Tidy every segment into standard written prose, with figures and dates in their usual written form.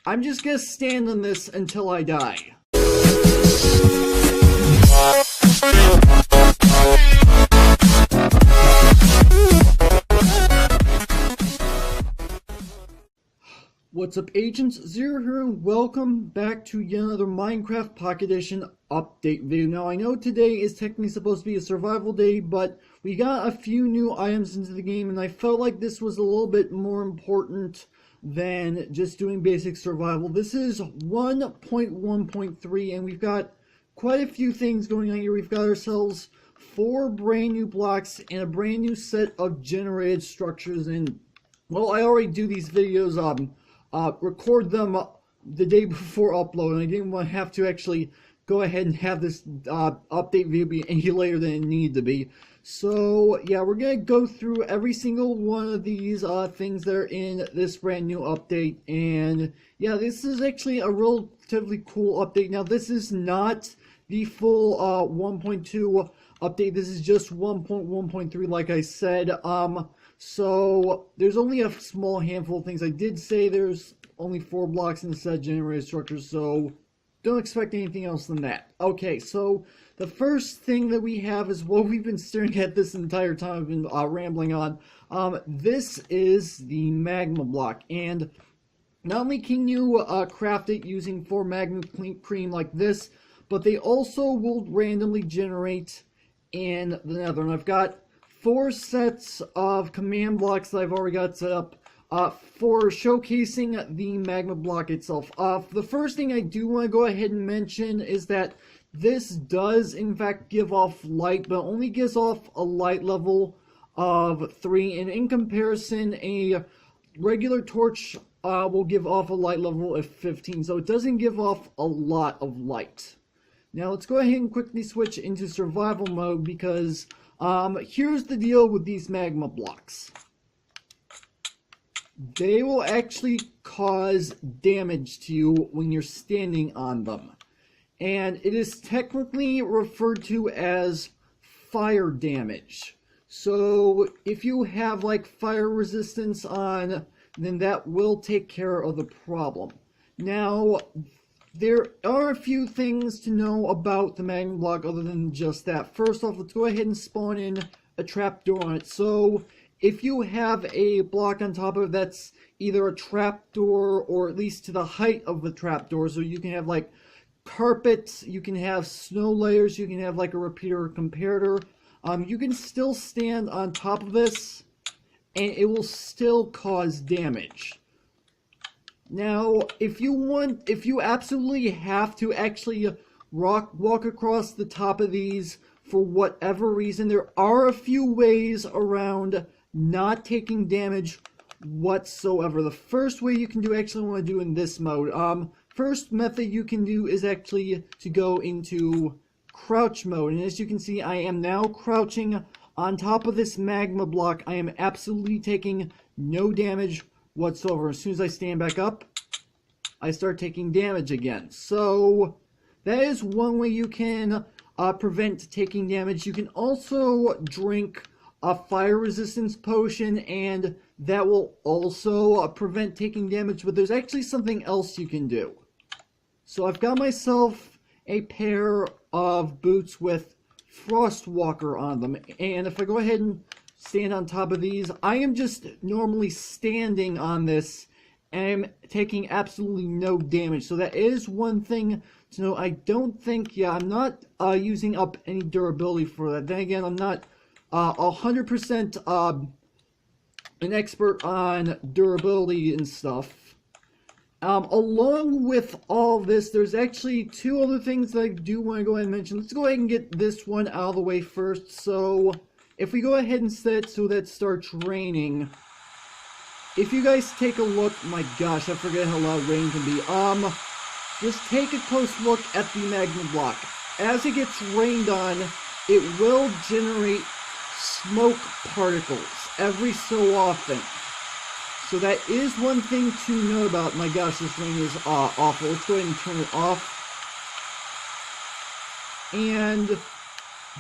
I'm just gonna stand on this until I die. What's up, Agents? Zero here, and welcome back to yet another Minecraft Pocket Edition update video. Now, I know today is technically supposed to be a survival day, but we got a few new items into the game, and I felt like this was a little bit more important than just doing basic survival. This is 1.1.3, and we've got quite a few things going on here. We've got ourselves 4 brand new blocks and a brand new set of generated structures, and, well, I already do these videos, record them the day before upload, and I didn't want to have to actually go ahead and have this update video be any later than it needed to be. So yeah, we're gonna go through every single one of these things that are in this brand new update, and yeah, this is actually a relatively cool update. Now, this is not the full 1.2 update. This is just 1.1.3, like I said. So there's only a small handful of things. I did say there's only 4 blocks in the set generated structures, so don't expect anything else than that. Okay, so the first thing that we have is what we've been staring at this entire time. I've been rambling on. This is the magma block, and not only can you craft it using 4 magma cream like this, but they also will randomly generate in the Nether. And I've got 4 sets of command blocks that I've already got set up for showcasing the magma block itself. The first thing I do want to go ahead and mention is that this does in fact give off light, but only gives off a light level of 3, and in comparison, a regular torch will give off a light level of 15, so it doesn't give off a lot of light. Now let's go ahead and quickly switch into survival mode, because here's the deal with these magma blocks. They will actually cause damage to you when you're standing on them. And it is technically referred to as fire damage. So if you have like fire resistance on, then that will take care of the problem. Now, there are a few things to know about the magma block other than just that. First off, let's go ahead and spawn in a trapdoor on it. So if you have a block on top of it that's either a trapdoor or at least to the height of the trapdoor, so you can have like carpet, you can have snow layers, you can have like a repeater or comparator, you can still stand on top of this and it will still cause damage. Now, if you absolutely have to actually walk across the top of these for whatever reason, there are a few ways around not taking damage whatsoever. The first way you can do, actually want to do in this mode, first method you can do is actually to go into crouch mode, and as you can see, I am now crouching on top of this magma block. I am absolutely taking no damage whatsoever. As soon as I stand back up, I start taking damage again. So that is one way you can prevent taking damage. You can also drink a fire resistance potion, and that will also prevent taking damage, but there's actually something else you can do. So I've got myself a pair of boots with Frostwalker on them, and if I go ahead and stand on top of these, I am just normally standing on this and I'm taking absolutely no damage. So that is one thing to know. I don't think, yeah, I'm not using up any durability for that. Then again, I'm not 100% an expert on durability and stuff. Along with all this, there's actually 2 other things that I do want to go ahead and mention. Let's go ahead and get this one out of the way first. So if we go ahead and set it so that it starts raining, if you guys take a look, my gosh, I forget how loud rain can be. Just take a close look at the magma block. As it gets rained on, it will generate smoke particles every so often. So that is one thing to know about. My gosh, this rain is awful. Let's go ahead and turn it off. And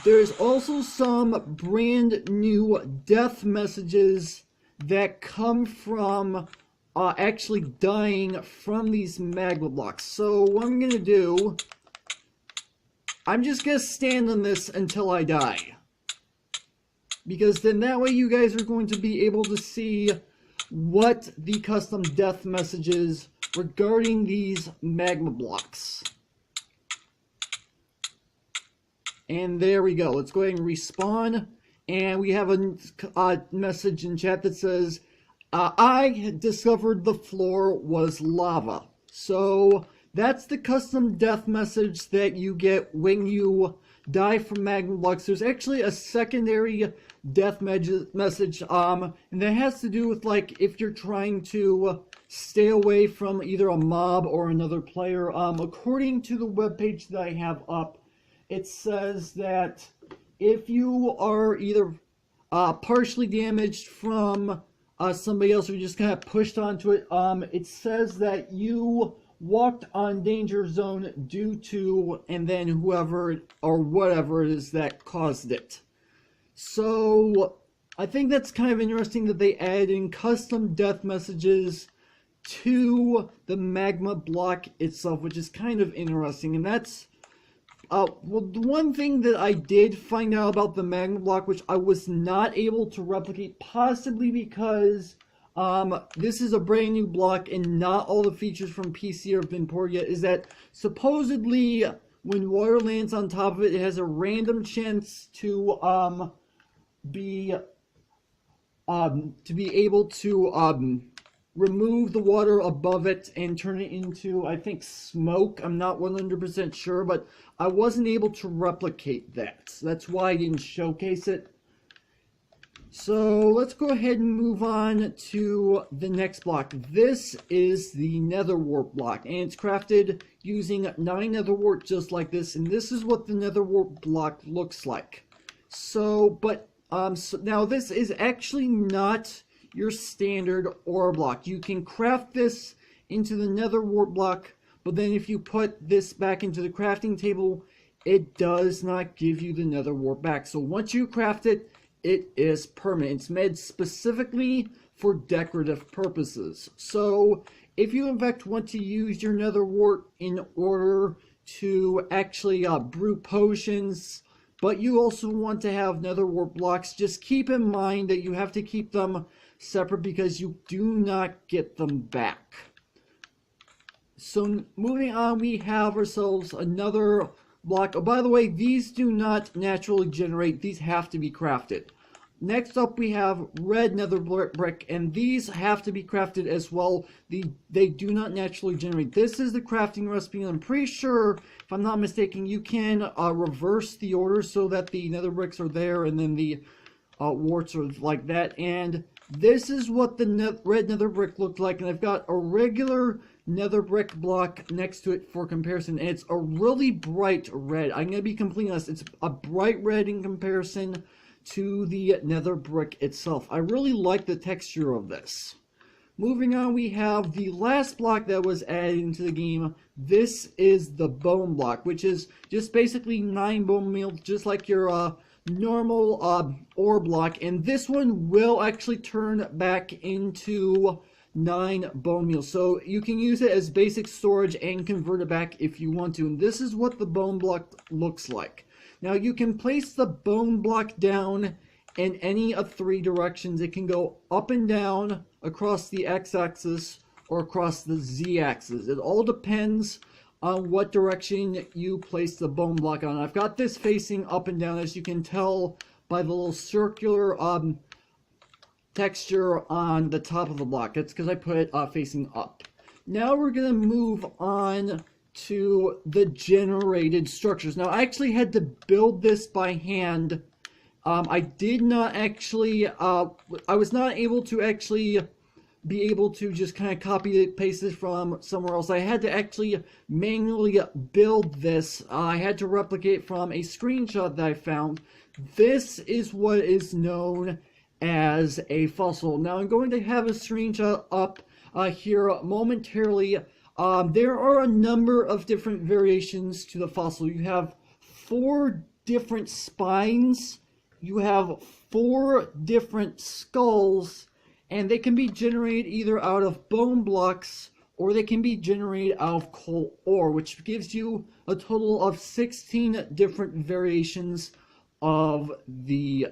there's also some brand new death messages that come from actually dying from these magma blocks. So what I'm gonna do, I'm just gonna stand on this until I die, because then that way you guys are going to be able to see what the custom death message is regarding these magma blocks. And there we go. Let's go ahead and respawn. And we have a message in chat that says, I discovered the floor was lava. So that's the custom death message that you get when you die from magma blocks. There's actually a secondary death message, and that has to do with, like, if you're trying to stay away from either a mob or another player. According to the webpage that I have up, it says that if you are either partially damaged from somebody else, or just kind of pushed onto it, it says that you walked on danger zone due to, and then whoever or whatever it is that caused it. So I think that's kind of interesting that they add in custom death messages to the magma block itself, which is kind of interesting. And that's well, the one thing that I did find out about the magma block, which I was not able to replicate, possibly because this is a brand new block and not all the features from PC have been ported yet, is that supposedly when water lands on top of it, it has a random chance to be able to remove the water above it and turn it into, I think, smoke. I'm not 100% sure, but I wasn't able to replicate that. So that's why I didn't showcase it. So let's go ahead and move on to the next block. This is the Nether wart block, and it's crafted using 9 Nether wart just like this, and this is what the Nether wart block looks like. So now this is actually not your standard ore block. You can craft this into the Nether wart block, but then if you put this back into the crafting table, it does not give you the Nether wart back. So once you craft it, it is permanent. It's made specifically for decorative purposes. So if you in fact want to use your Nether wart in order to actually brew potions, but you also want to have Nether wart blocks, just keep in mind that you have to keep them separate because you do not get them back. So moving on, we have ourselves another block. Oh, by the way, these do not naturally generate. These have to be crafted. Next up, we have red nether brick, and these have to be crafted as well. They do not naturally generate. This is the crafting recipe, and I'm pretty sure, if I'm not mistaken, you can reverse the order so that the nether bricks are there and then the warts are like that. And this is what the red nether brick looked like, and I've got a regular nether brick block next to it for comparison, and it's a really bright red. I'm going to be completely honest, it's a bright red in comparison to the nether brick itself. I really like the texture of this. Moving on, we have the last block that was added into the game. This is the bone block, which is just basically 9 bone meal, just like your normal ore block, and this one will actually turn back into 9 bone meal, so you can use it as basic storage and convert it back if you want to. And this is what the bone block looks like. Now you can place the bone block down in any of 3 directions. It can go up and down across the x-axis or across the z-axis. It all depends on what direction you place the bone block on. I've got this facing up and down, as you can tell by the little circular texture on the top of the block. That's because I put it facing up. Now we're going to move on to the generated structures. Now I actually had to build this by hand. I did not actually, I was not able to actually be able to just kind of copy and paste it from somewhere else. I had to actually manually build this. I had to replicate from a screenshot that I found. This is what is known as a fossil. Now I'm going to have a screenshot up here momentarily. There are a number of different variations to the fossil. You have 4 different spines, you have 4 different skulls, and they can be generated either out of bone blocks or they can be generated out of coal ore, which gives you a total of 16 different variations of the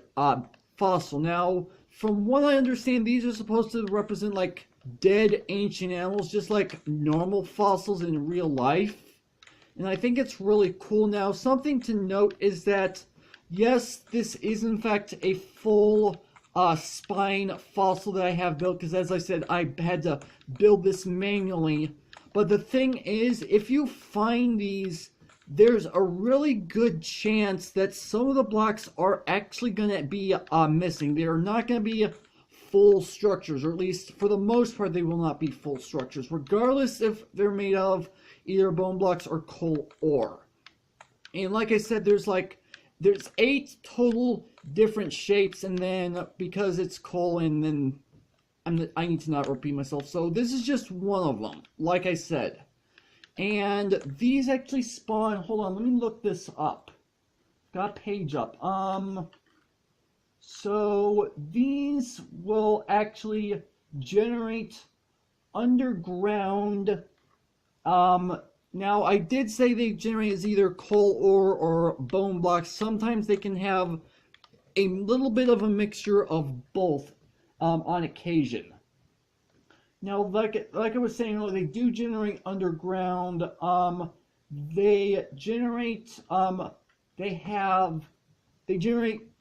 fossil. Now, from what I understand, these are supposed to represent like dead ancient animals, just like normal fossils in real life. And I think it's really cool. Now, something to note is that, yes, this is in fact a full spine fossil that I have built, because as I said, I had to build this manually. But the thing is, if you find these, there's a really good chance that some of the blocks are actually going to be missing. They are not going to be full structures, or at least for the most part they will not be full structures, regardless if they're made of either bone blocks or coal ore. And like I said, there's 8 total different shapes, and then because it's coal, and then I need to not repeat myself, so this is just one of them, like I said. And these actually spawn, hold on, let me look this up. Got a page up. So these will actually generate underground. Now I did say they generate as either coal ore or bone blocks. Sometimes they can have a little bit of a mixture of both on occasion. Now, like I was saying earlier, they do generate underground. They generate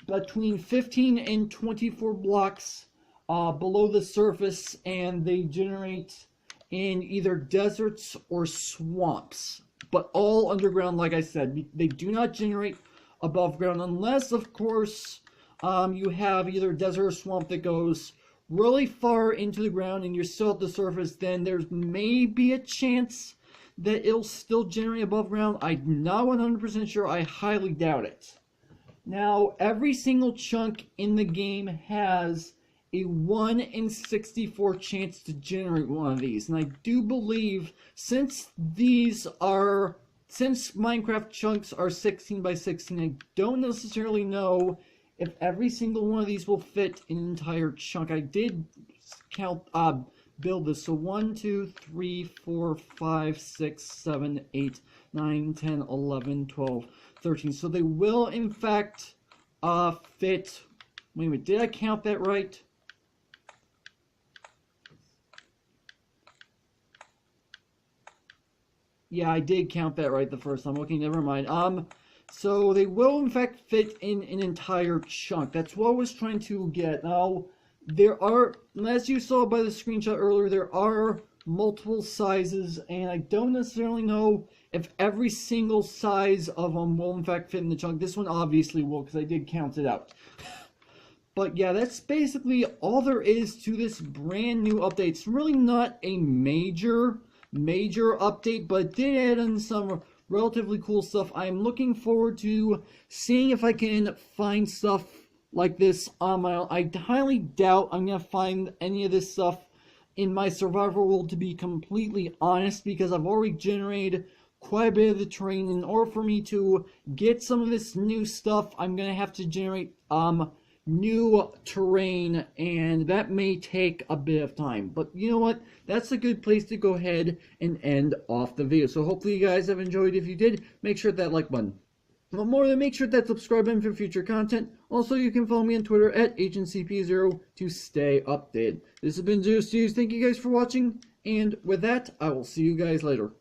between 15 and 24 blocks below the surface, and they generate in either deserts or swamps, but all underground. Like I said, they do not generate above ground, unless of course you have either desert or swamp that goes really far into the ground and you're still at the surface. Then there's maybe a chance that it'll still generate above ground. I'm not 100% sure. I highly doubt it. Now, every single chunk in the game has a 1 in 64 chance to generate one of these. And I do believe, since Minecraft chunks are 16 by 16, I don't necessarily know if every single one of these will fit an entire chunk. I did count, build this. So 1, 2, 3, 4, 5, 6, 7, 8, 9, 10, 11, 12, 13. So they will, in fact, fit. Wait a minute, did I count that right? Yeah, I did count that right the first time. Okay, never mind. So they will in fact fit in an entire chunk. That's what I was trying to get. Now, there are, as you saw by the screenshot earlier, there are multiple sizes, and I don't necessarily know if every single size of them will in fact fit in the chunk. This one obviously will, because I did count it out. But yeah, that's basically all there is to this brand new update. It's really not a major update, but it did add in some relatively cool stuff. I'm looking forward to seeing if I can find stuff like this on my own. I highly doubt I'm going to find any of this stuff in my survival world, to be completely honest, because I've already generated quite a bit of the terrain. In order for me to get some of this new stuff, I'm going to have to generate new terrain, and that may take a bit of time. But you know what, that's a good place to go ahead and end off the video. So hopefully you guys have enjoyed. If you did, make sure that like button. But more than, make sure that subscribe button for future content. Also, you can follow me on Twitter at MCPE0 to stay updated. This has been Zeus. Thank you guys for watching, and with that, I will see you guys later.